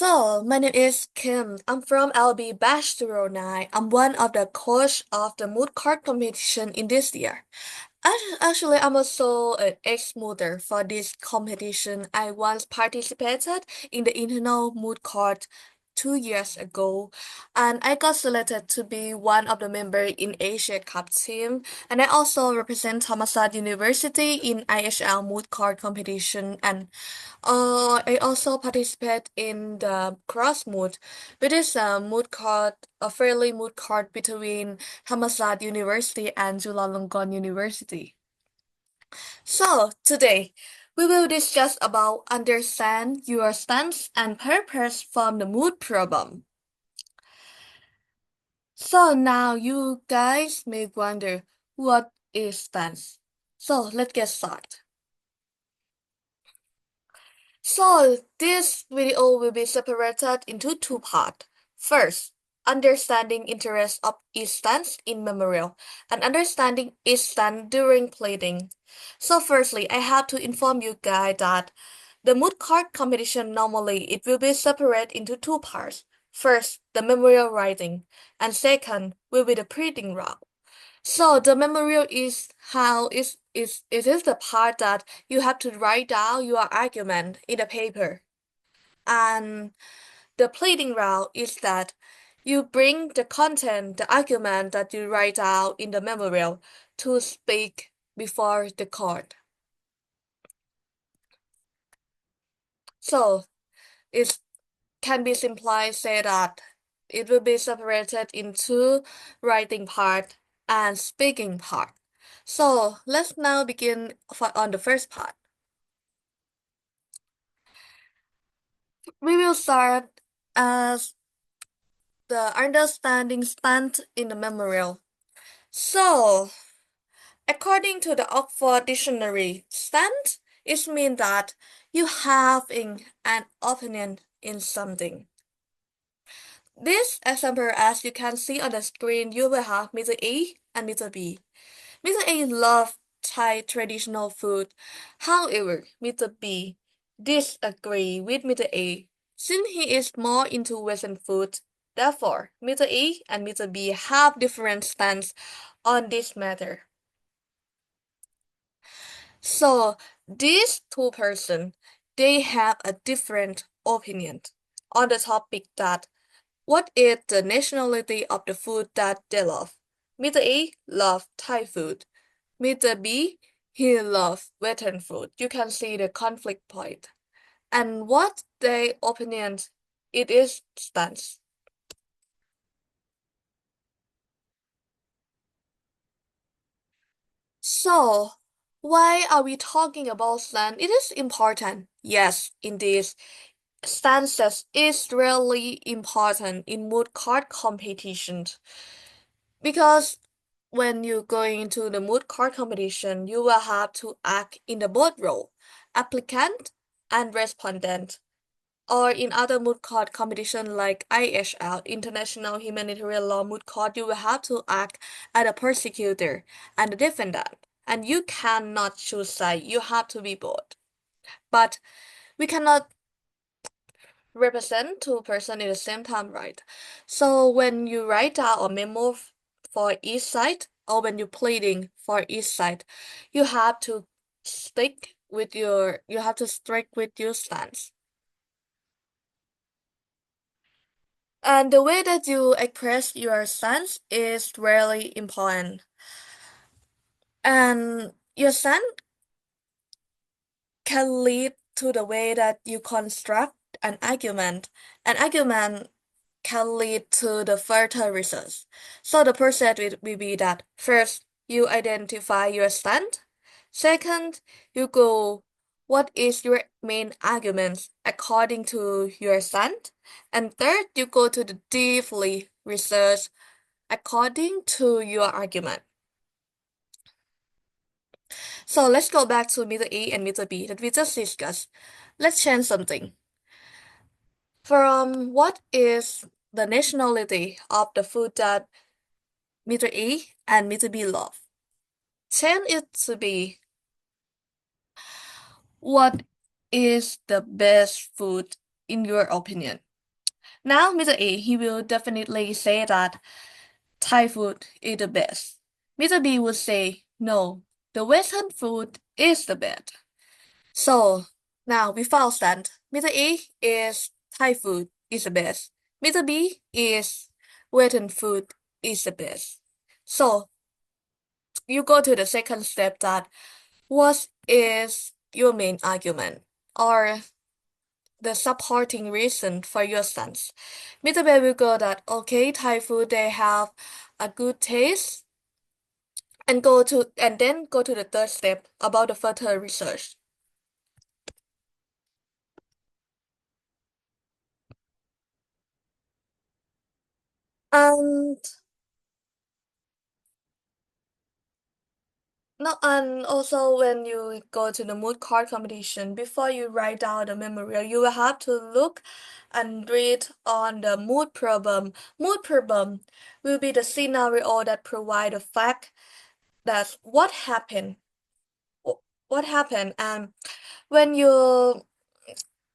My name is Kim. I'm from LB Batch 09. I'm one of the coach of the moot card competition in this year. Actually, I'm also an ex-mooter for this competition. I once participated in the Internal Moot Card 2 years ago, and I got selected to be one of the members in Asia Cup team. And I also represent Thammasat University in IHL Moot Card competition, and I also participate in the cross moot, which is a fairly moot card between Thammasat University and Chulalongkorn University. So today we will discuss about understand your stance and purpose from the moot problem. So now you guys may wonder what is stance. So let's get started. So this video will be separated into two parts. First, understanding interest of each stance in memorial and understanding each stance during pleading. So firstly, I have to inform you guys that the moot card competition normally it will be separated into two parts. First, the memorial writing, and second will be the pleading round. So the memorial is how it is the part that you have to write down your argument in the paper. And the pleading round is that you bring the content, the argument that you write down in the memorial to speak before the court. So it can be simply said that it will be separated into writing part and speaking part. So let's now begin on the first part. We will start as the understanding spent in the memorial. So, according to the Oxford Dictionary, stand it means that you having an opinion in something. This example, as you can see on the screen, you will have Mr. A and Mr. B. Mr. A loves Thai traditional food. However, Mr. B disagree with Mr. A since he is more into Western food. Therefore, Mr. A and Mr. B have different stance on this matter. So these two persons they have a different opinion on the topic that what is the nationality of the food that they love. Mr. A love Thai food. Mr. B he love Western food. You can see the conflict point. And what their opinion it is stance. So, why are we talking about stance? It is important. Yes, indeed. Stances is really important in moot card competitions because when you go into the moot card competition, you will have to act in the both role, applicant and respondent. Or in other moot court competition like IHL, International Humanitarian Law Moot Court, you will have to act as a prosecutor and a defendant. And you cannot choose side, you have to be both. But we cannot represent two persons at the same time, right? So when you write down a memo for each side, or when you're pleading for each side, you have to stick with your stance. And the way that you express your stance is really important. And your stance can lead to the way that you construct an argument. An argument can lead to the further research. So the process will be that first, you identify your stance. Second, you go, what is your main argument according to your stance? And third, you go to the deeply research according to your argument. So let's go back to meter A and meter B that we just discussed. Let's change something. From what is the nationality of the food that meter A and meter B love? Change it to be what is the best food in your opinion? Now, Mr. A, he will definitely say that Thai food is the best. Mr. B would say, no, the Western food is the best. So, now we found that Mr. A is Thai food is the best. Mr. B is Western food is the best. So, you go to the second step that what is your main argument or the supporting reason for your stance. Mr. B will go that okay, Thai food they have a good taste and then go to the third step about the further research. And no, and also when you go to the mood card competition, before you write down the memorial, you will have to look and read on the mood problem. Mood problem will be the scenario that provide the fact that what happened, and when you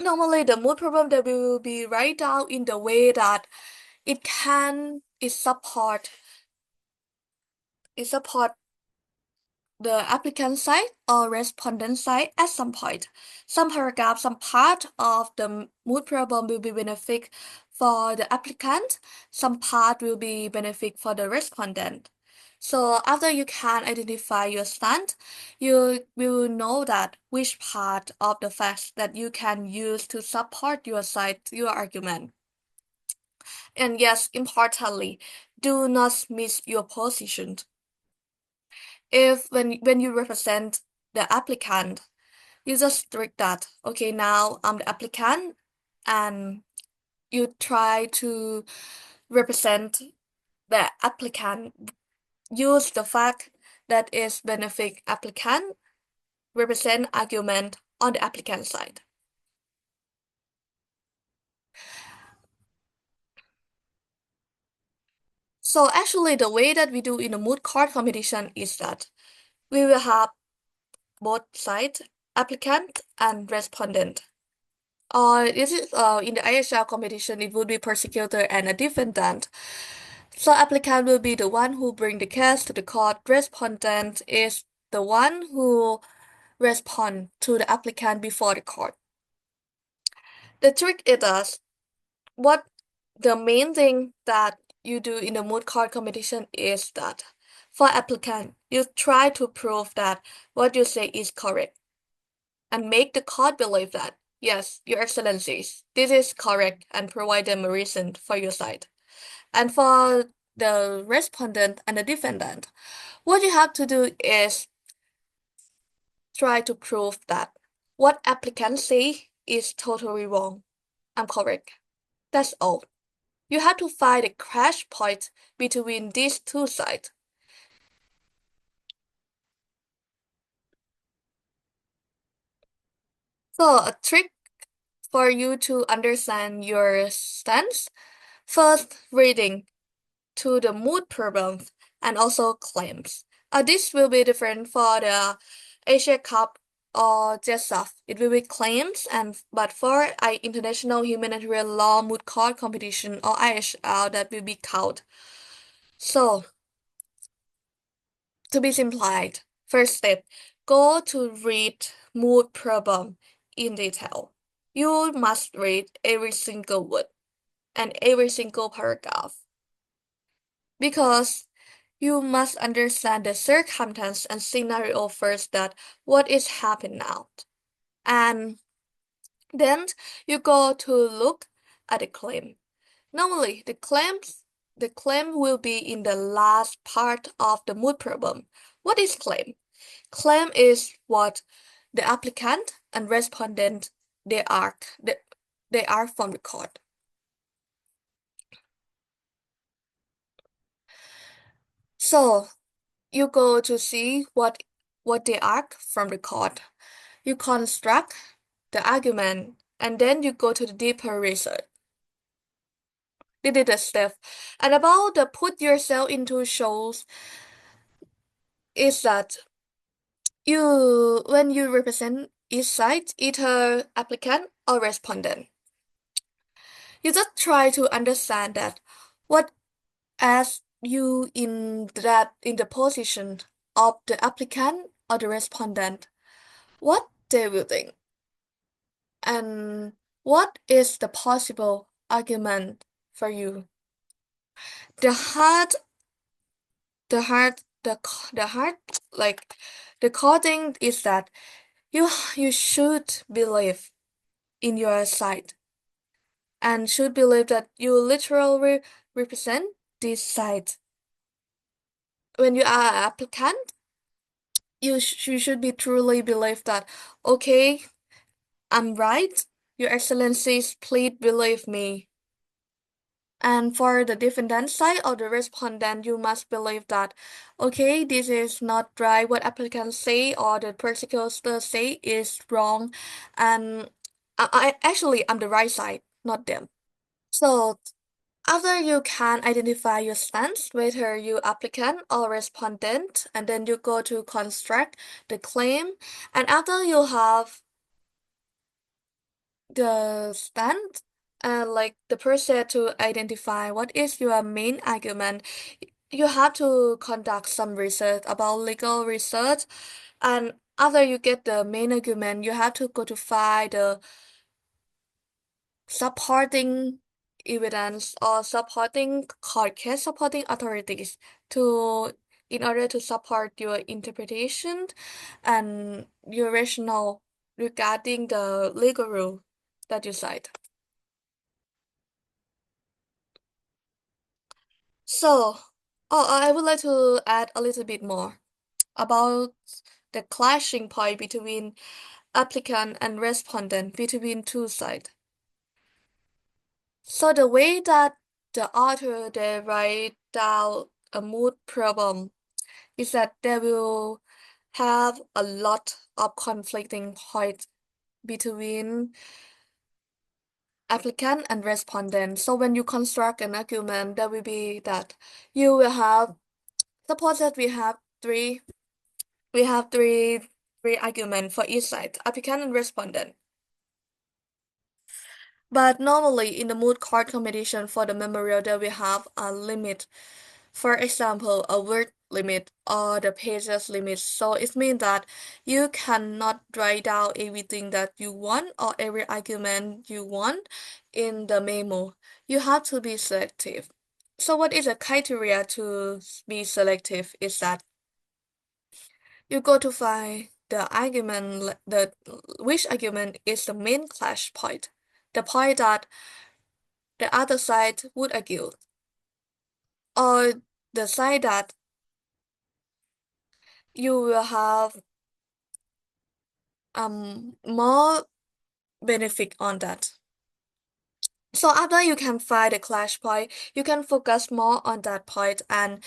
normally the mood problem that will be write down in the way that it support the applicant side or respondent side at some point. Some paragraph, some part of the mood problem will be benefit for the applicant, some part will be benefit for the respondent. So after you can identify your stand, you will know that which part of the facts that you can use to support your side, your argument. And yes, importantly, do not miss your position. If when you represent the applicant, you just strict that, okay, now I'm the applicant, and you try to represent the applicant, use the fact that is benefit applicant, represent argument on the applicant side. So actually the way that we do in the moot card competition is that we will have both sides, applicant and respondent. This is in the IHL competition, it would be prosecutor and a defendant. So applicant will be the one who bring the case to the court. Respondent is the one who respond to the applicant before the court. The trick is that what the main thing that you do in the moot court competition is that for applicant, you try to prove that what you say is correct and make the court believe that, yes, Your Excellencies, this is correct and provide them a reason for your side. And for the respondent and the defendant, what you have to do is try to prove that what applicants say is totally wrong. I'm correct. That's all. You have to find a crash point between these two sides. So a trick for you to understand your stance, first reading to the mood problems and also claims. This will be different for the Asia Cup or JSAF. It will be claims, and but for International Humanitarian Law Moot Court Competition or IHL, that will be count. So to be simplified, first step, go to read mood problem in detail. You must read every single word and every single paragraph because you must understand the circumstance and scenario first that what is happening now. And then you go to look at the claim. Normally the claim will be in the last part of the mood problem. What is claim? Claim is what the applicant and respondent they are they are from the court. So you go to see what they are from the court. You construct the argument and then you go to the deeper research. This is the step. And about the put yourself into shows is that you when you represent each side, either applicant or respondent, You just try to understand that what as you in the position of the applicant or the respondent, what they will think, and what is the possible argument for you. The hard, the hard, like the core thing is that you should believe in your side and should believe that you literally represent this side. When you are an applicant, you should be truly believe that, okay, I'm right, Your Excellencies, please believe me. And for the defendant side or the respondent, you must believe that, okay, this is not right, what applicants say or the prosecutor say is wrong, and I'm the right side, not them. So after you can identify your stance, whether you applicant or respondent, and then you go to construct the claim, and after you have the stand, like the process to identify what is your main argument, you have to conduct some research about legal research, and after you get the main argument, you have to go to find the supporting evidence or supporting court case, supporting authorities to in order to support your interpretation and your rationale regarding the legal rule that you cite. So, I would like to add a little bit more about the clashing point between applicant and respondent between two sides. So the way that the author they write down a moot problem is that they will have a lot of conflicting points between applicant and respondent. So when you construct an argument, there will be that you will have, suppose that we have three arguments for each side, applicant and respondent. But normally in the moot court competition for the memorial, there we have a limit. For example, a word limit or the pages limit. So it means that you cannot write down everything that you want or every argument you want in the memo. You have to be selective. So what is the criteria to be selective is that you go to find the argument, the which argument is the main clash point, the point that the other side would argue, or the side that you will have more benefit on that. So after you can find the clash point, you can focus more on that point and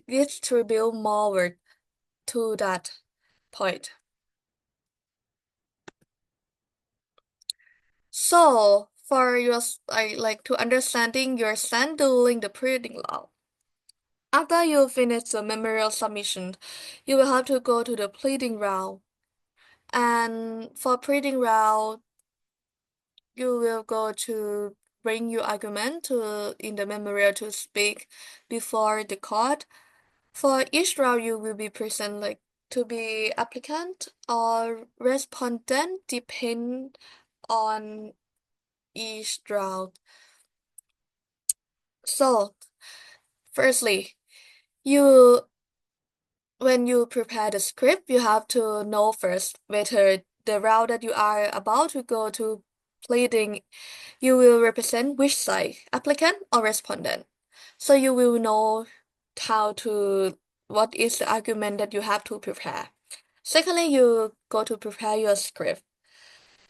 distribute more work to that point. So for your like to understanding your stand during the pleading law. After you finish the memorial submission, you will have to go to the pleading round. And for pleading round, you will go to bring your argument to in the memorial to speak before the court. For each round, you will be present like to be applicant or respondent, depend on each round. So, firstly, you when you prepare the script, you have to know first whether the route that you are about to go to pleading, you will represent which side, applicant or respondent. So you will know how to, what is the argument that you have to prepare. Secondly, you go to prepare your script.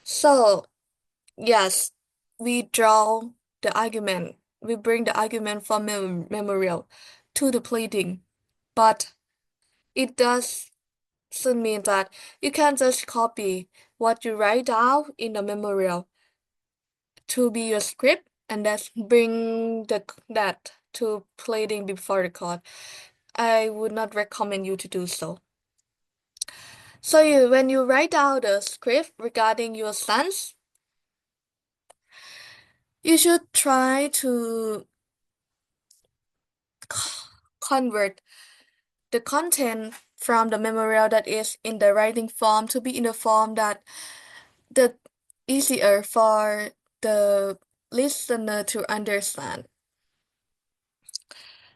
So, yes, we draw the argument, we bring the argument from memorial to the pleading, but it doesn't mean that you can just copy what you write down in the memorial to be your script and then bring that to pleading before the court. I would not recommend you to do so. So when you write down the script regarding your stance, You should try to convert the content from the memorial that is in the writing form to be in a form that easier for the listener to understand.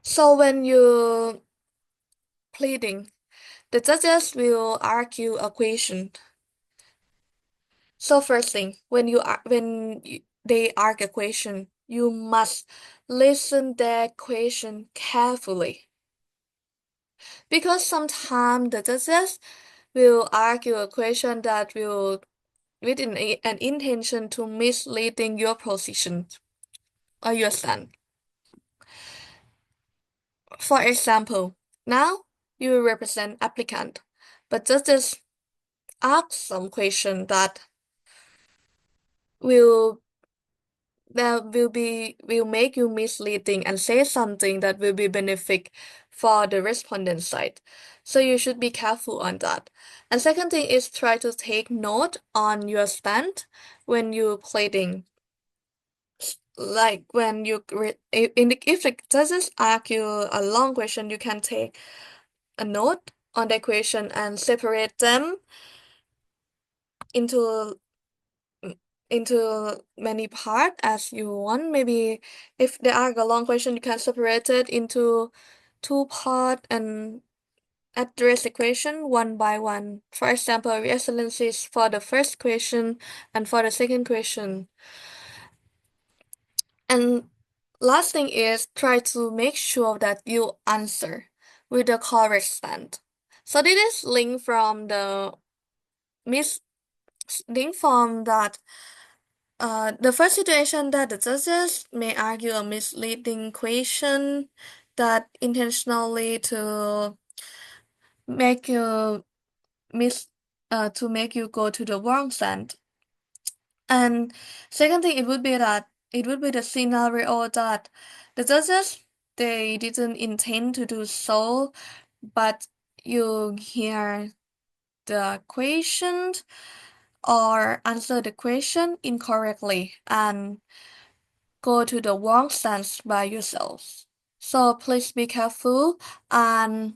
So when you pleading, the judges will argue a question. So first thing, they argue a question, you must listen their question carefully. Because sometimes the judges will argue a question that will with an intention to misleading your position or your stand. For example, now you represent applicant, but judges ask some question will will make you misleading and say something that will be benefit for the respondent side. So you should be careful on that. And second thing is try to take note on your stand when you pleading. Like when you if the judges ask you a long question, you can take a note on the question and separate them into into many part as you want. Maybe if there are a long question, you can separate it into two part and address the question one by one. For example, excellencies for the first question and for the second question. And last thing is try to make sure that you answer with the correct stand. So this is mis link from that the first situation that the judges may argue a misleading question that intentionally make you miss to make you go to the wrong stand. And second thing, it would be the scenario that the judges they didn't intend to do so, but you hear the question or answer the question incorrectly and go to the wrong stance by yourselves. So please be careful and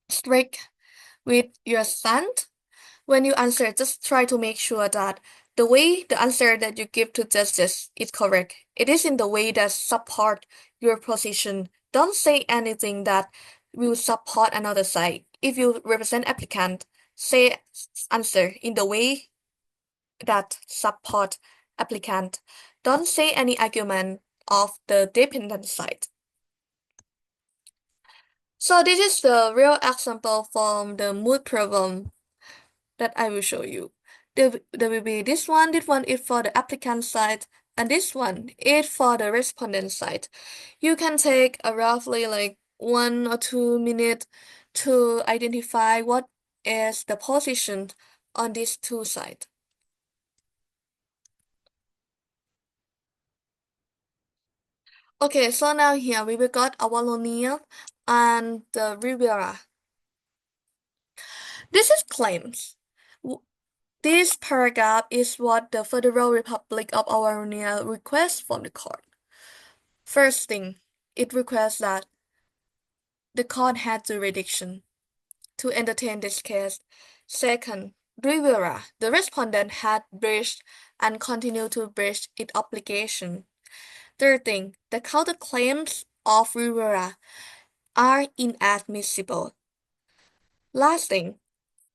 strict with your stand. When you answer, just try to make sure that the answer that you give to justice is correct. It is in the way that support your position. Don't say anything that will support another side. If you represent applicant, say answer in the way that support applicant. Don't say any argument of the dependent side. So this is the real example from the mood problem that I will show you. There will be this one is for the applicant side, and this one is for the respondent side. You can take a roughly like 1 or 2 minutes to identify what is the position on these two sides. Okay, so now here we will got Avalonia and the Rivera. This is claims. This paragraph is what the Federal Republic of Avalonia requests from the court. First thing, it requests that the court had jurisdiction to entertain this case. Second, Rivera, the respondent, had breached and continued to breach its obligation. Third thing, the counterclaims of Rivera are inadmissible. Last thing,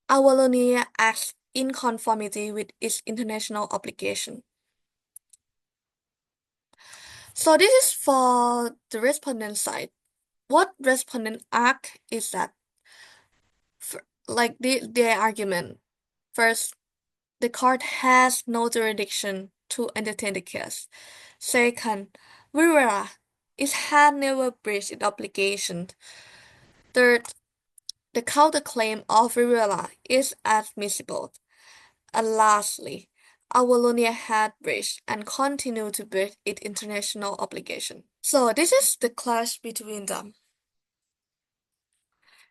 Avalonia acts in conformity with its international obligation. So this is for the respondent side. What respondent act is that? Like their argument. First, the court has no jurisdiction to entertain the case. Second, Rivera it had never breached its obligation. Third, the counterclaim of Rivera is admissible. And lastly, Avalonia had breached and continued to breach its international obligation. So this is the clash between them.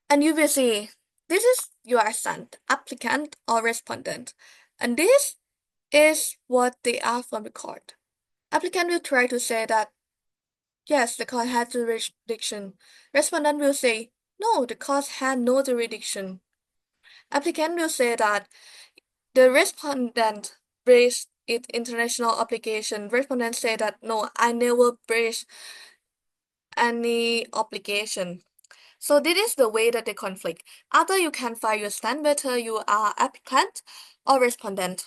And you will see this is your assent, applicant or respondent. And this is what they ask from the court. Applicant will try to say that, yes, the court has jurisdiction. Respondent will say, no, the court had no jurisdiction. Applicant will say that the respondent breached its international obligation. Respondent say that, no, I never breached any obligation. So this is the way that they conflict. After you can file your stand whether you are applicant or respondent,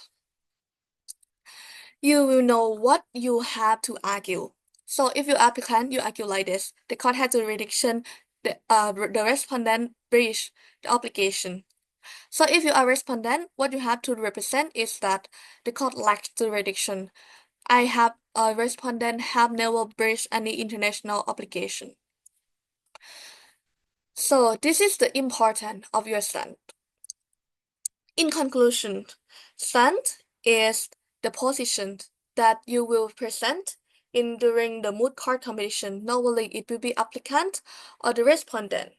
you will know what you have to argue. So if you applicant, you argue like this. The court has jurisdiction, the respondent breached the obligation. So if you are respondent, what you have to represent is that the court lacks jurisdiction. I have a respondent have never breached any international obligation. So this is the importance of your stand. In conclusion, stand is the position that you will present in during the moot court competition. Normally, it will be applicant or the respondent.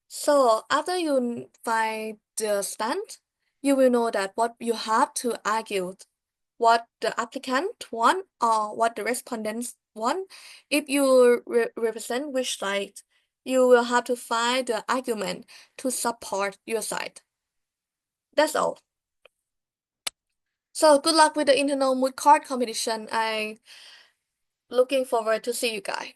So after you find the stand, you will know that what you have to argue, what the applicant want or what the respondents want. If you represent which side, you will have to find the argument to support your side. That's all. So good luck with the internal moot card competition. I looking forward to see you guys.